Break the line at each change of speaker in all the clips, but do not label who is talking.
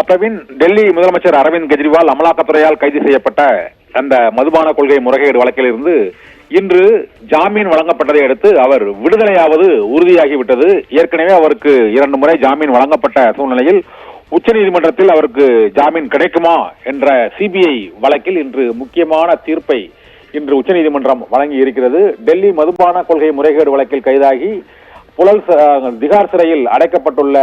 பிரவீன், டெல்லி முதலமைச்சர் அரவிந்த் கெஜ்ரிவால் அமலாக்கத்துறையால் கைது செய்யப்பட்ட அந்த மதுபான கொள்கை முறைகேடு வழக்கில் இருந்து இன்று ஜாமீன் வழங்கப்பட்டதை அடுத்து அவர் விடுதலையாவது உறுதியாகிவிட்டது. ஏற்கனவே அவருக்கு 2 முறை ஜாமீன் வழங்கப்பட்ட சூழ்நிலையில் உச்சநீதிமன்றத்தில் அவருக்கு ஜாமீன் கிடைக்குமா என்ற சிபிஐ வழக்கில் இன்று முக்கியமான தீர்ப்பை இன்று உச்சநீதிமன்றம் வழங்கி இருக்கிறது. டெல்லி மதுபான கொள்கை முறைகேடு வழக்கில் கைதாகி திகார் சிறையில் அடைக்கப்பட்டுள்ள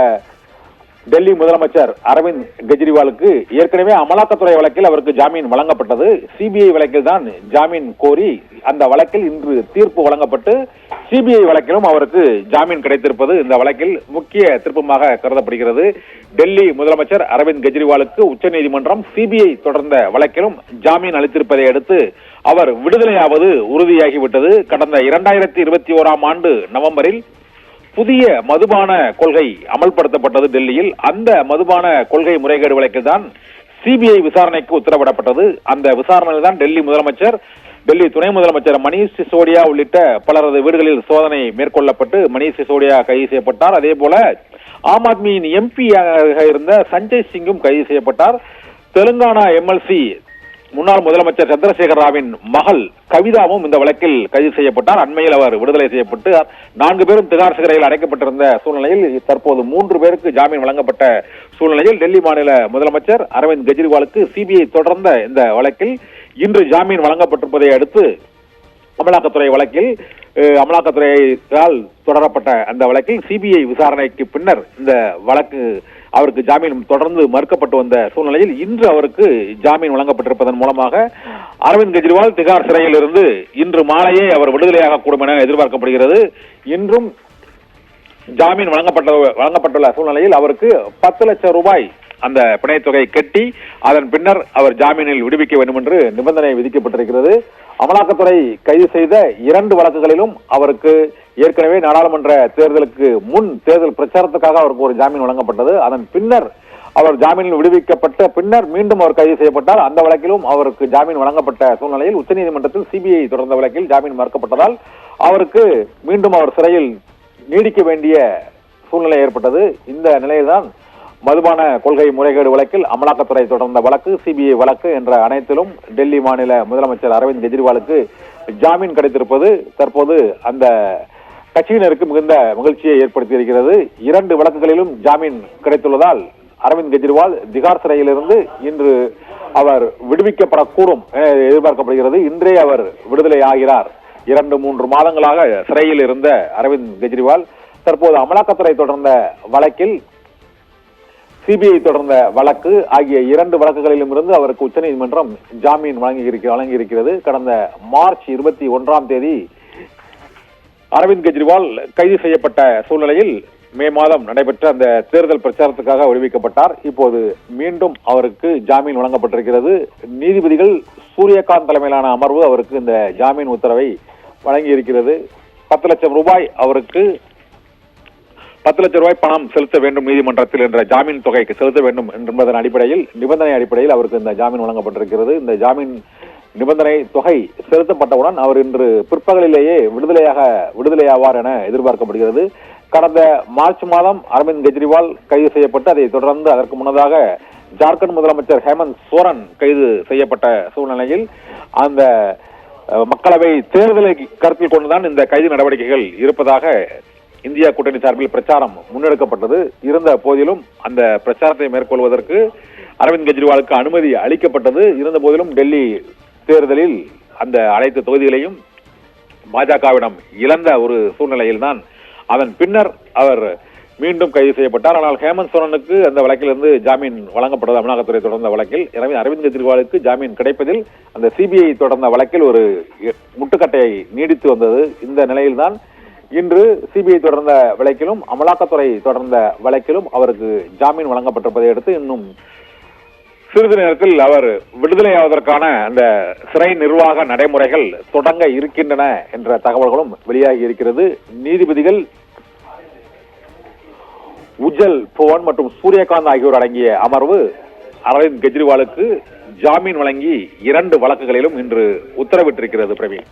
டெல்லி முதலமைச்சர் அரவிந்த் கெஜ்ரிவாலுக்கு ஏற்கனவே அமலாக்கத்துறை வழக்கில் அவருக்கு ஜாமீன் வழங்கப்பட்டது. சிபிஐ வழக்கில் தான் ஜாமீன் கோரி அந்த வழக்கில் இன்று தீர்ப்பு வழங்கப்பட்டு சிபிஐ வழக்கிலும் அவருக்கு ஜாமீன் கிடைத்திருப்பது இந்த வழக்கில் முக்கிய திருப்பமாக கருதப்படுகிறது. டெல்லி முதலமைச்சர் அரவிந்த் கெஜ்ரிவாலுக்கு உச்சநீதிமன்றம் சிபிஐ தொடர்ந்த வழக்கிலும் ஜாமீன் அளித்திருப்பதை அடுத்து அவர் விடுதலையாவது உறுதியாகிவிட்டது. கடந்த 2021ஆம் ஆண்டு நவம்பரில் புதிய மதுபான கொள்கை அமல்படுத்தப்பட்டது டெல்லியில். அந்த மதுபான கொள்கை முறைகேடு வழக்கில் தான் சிபிஐ விசாரணைக்கு உத்தரவிடப்பட்டது. அந்த விசாரணையில் தான் டெல்லி துணை முதலமைச்சர் மணீஷ் சிசோடியா உள்ளிட்ட பலரது வீடுகளில் சோதனை மேற்கொள்ளப்பட்டு மணீஷ் சிசோடியா கைது செய்யப்பட்டார். அதே போல ஆம் ஆத்மியின் எம்பியாக இருந்த சஞ்சய் சிங்கும் கைது செய்யப்பட்டார். தெலுங்கானா எம்எல்சி முன்னாள் முதலமைச்சர் சந்திரசேகர ராவின் மகள் கவிதாவும் இந்த வழக்கில் கைது செய்யப்பட்டார். அண்மையில் அவர் விடுதலை செய்யப்பட்டு 4 பேரும் திகார் சிறையில் அடைக்கப்பட்டிருந்த சூழ்நிலையில் தற்போது 3 பேருக்கு ஜாமீன் வழங்கப்பட்ட சூழ்நிலையில் டெல்லி மாநில முதலமைச்சர் அரவிந்த் கெஜ்ரிவாலுக்கு சிபிஐ தொடர்ந்த இந்த வழக்கில் இன்று ஜாமீன் வழங்கப்பட்டிருப்பதை அடுத்து அமலாக்கத்துறையால் தொடரப்பட்ட அந்த வழக்கில் சிபிஐ விசாரணைக்கு பின்னர் இந்த வழக்கு அவருக்கு ஜாமீன் தொடர்ந்து மறுக்கப்பட்டு வந்த சூழ்நிலையில் இன்று அவருக்கு ஜாமீன் வழங்கப்பட்டிருப்பதன் மூலமாக அரவிந்த் கெஜ்ரிவால் திகார் சிறையில் இருந்து இன்று மாலையே அவர் விடுதலையாக கூடும் என எதிர்பார்க்கப்படுகிறது. இன்றும் ஜாமீன் வழங்கப்பட்டுள்ள சூழ்நிலையில் அவருக்கு 10 லட்சம் ரூபாய் அந்த பிணைத்தொகை கட்டி அதன் பின்னர் அவர் ஜாமீனில் விடுவிக்க வேண்டும் என்று நிபந்தனை விதிக்கப்பட்டிருக்கிறது. அமலாக்கத்துறை கைது செய்த 2 வழக்குகளிலும் அவருக்கு ஏற்கனவே நாடாளுமன்ற தேர்தலுக்கு முன் தேர்தல் பிரச்சாரத்துக்காக அவருக்கு ஒரு ஜாமீன் வழங்கப்பட்டது. அதன் பின்னர் அவர் ஜாமீனில் விடுவிக்கப்பட்ட பின்னர் மீண்டும் அவர் கைது செய்யப்பட்டார். அந்த வழக்கிலும் அவருக்கு ஜாமீன் வழங்கப்பட்ட சூழ்நிலையில் உச்சநீதிமன்றத்தில் சிபிஐ தொடர்ந்த வழக்கில் ஜாமீன் மறுக்கப்பட்டதால் அவருக்கு மீண்டும் அவர் சிறையில் நீடிக்க வேண்டிய சூழ்நிலை ஏற்பட்டது. இந்த நிலையில்தான் மதுபான கொள்கை முறைகேடு வழக்கில் அமலாக்கத்துறை தொடர்ந்த வழக்கு, சிபிஐ வழக்கு என்ற அனைத்திலும் டெல்லி மாநில முதலமைச்சர் அரவிந்த் கெஜ்ரிவாலுக்கு ஜாமீன் கிடைத்திருப்பது தற்போது அந்த கட்சியினருக்கு மிகுந்த மகிழ்ச்சியை ஏற்படுத்தி இருக்கிறது. 2 வழக்குகளிலும் ஜாமீன் கிடைத்துள்ளதால் அரவிந்த் கெஜ்ரிவால் திகார் சிறையிலிருந்து இன்று அவர் விடுவிக்கப்படக்கூடும் என எதிர்பார்க்கப்படுகிறது. இன்றே அவர் விடுதலை ஆகிறார். 2-3 மாதங்களாக சிறையில் இருந்த அரவிந்த் கெஜ்ரிவால் தற்போது அமலாக்கத்துறை தொடர்ந்த வழக்கில் சிபிஐ தொடர்ந்த வழக்கு ஆகிய 2 வழக்குகளிலும் இருந்து அவருக்கு உச்சநீதிமன்றம் ஜாமீன் வழங்கியிருக்கிறது. கடந்த மார்ச் 21ஆம் தேதி அரவிந்த் கெஜ்ரிவால் கைது செய்யப்பட்ட சூழ்நிலையில் மே மாதம் நடைபெற்ற அந்த தேர்தல் பிரச்சாரத்துக்காக விடுவிக்கப்பட்டார். இப்போது மீண்டும் அவருக்கு ஜாமீன் வழங்கப்பட்டிருக்கிறது. நீதிபதிகள் சூரியகாந்த் தலைமையிலான அமர்வு அவருக்கு இந்த ஜாமீன் உத்தரவை வழங்கியிருக்கிறது. 10 லட்சம் ரூபாய் அவருக்கு 10 லட்சம் ரூபாய் பணம் செலுத்த வேண்டும் நீதிமன்றத்தில் என்ற ஜாமீன் தொகைக்கு செலுத்த வேண்டும் என்பதன் நிபந்தனை அடிப்படையில் அவருக்கு இந்த ஜாமீன் வழங்கப்பட்டிருக்கிறது. இந்த ஜாமீன் நிபந்தனை தொகை செலுத்தப்பட்டவுடன் அவர் இன்று பிற்பகலிலேயே விடுதலையாவார் என எதிர்பார்க்கப்படுகிறது. கடந்த மார்ச் மாதம் அரவிந்த் கெஜ்ரிவால் கைது செய்யப்பட்டு அதை தொடர்ந்து அதற்கு முன்னதாக ஜார்க்கண்ட் முதலமைச்சர் ஹேமந்த் சோரன் கைது செய்யப்பட்ட சூழ்நிலையில் அந்த மக்களவை தேர்தலை கருத்தில் கொண்டுதான் இந்த கைது நடவடிக்கைகள் இருப்பதாக இந்தியா கூட்டணி சார்பில் பிரச்சாரம் முன்னெடுக்கப்பட்டது. இருந்த போதிலும் அந்த பிரச்சாரத்தை மேற்கொள்வதற்கு அரவிந்த் கெஜ்ரிவாலுக்கு அனுமதி அளிக்கப்பட்டது. இருந்த போதிலும் டெல்லி தேர்தலில் அந்த அனைத்து தொகுதிகளையும் பாஜகவிடம் இழந்த ஒரு சூழ்நிலையில் தான் அதன் பின்னர் அவர் மீண்டும் கைது செய்யப்பட்டார். ஆனால் ஹேமந்த் சோரனுக்கு அந்த வழக்கிலிருந்து ஜாமீன் வழங்கப்பட்டது அமலாக்கத்துறை தொடர்ந்த வழக்கில். எனவே அரவிந்த் கெஜ்ரிவாலுக்கு ஜாமீன் கிடைப்பதில் அந்த சிபிஐ தொடர்ந்த வழக்கில் ஒரு முட்டுக்கட்டையை நீடித்து வந்தது. இந்த நிலையில்தான் இன்று சிபிஐ தொடர்ந்த வழக்கிலும் அமலாக்கத்துறை தொடர்ந்த வழக்கிலும் அவருக்கு ஜாமீன் வழங்கப்பட்டிருப்பதை அடுத்து இன்னும் சிறிது நேரத்தில் அவர் விடுதலையாவதற்கான அந்த சிறை நிர்வாக நடைமுறைகள் தொடங்க இருக்கின்றன என்ற தகவல்களும் வெளியாகி இருக்கிறது. நீதிபதிகள் உஜ்ஜல் புவன் மற்றும் சூரியகாந்த் ஆகியோர் அடங்கிய அமர்வு அரவிந்த் கெஜ்ரிவாலுக்கு ஜாமீன் வழங்கி 2 வழக்குகளிலும் இன்று உத்தரவிட்டிருக்கிறது. பிரவீன்.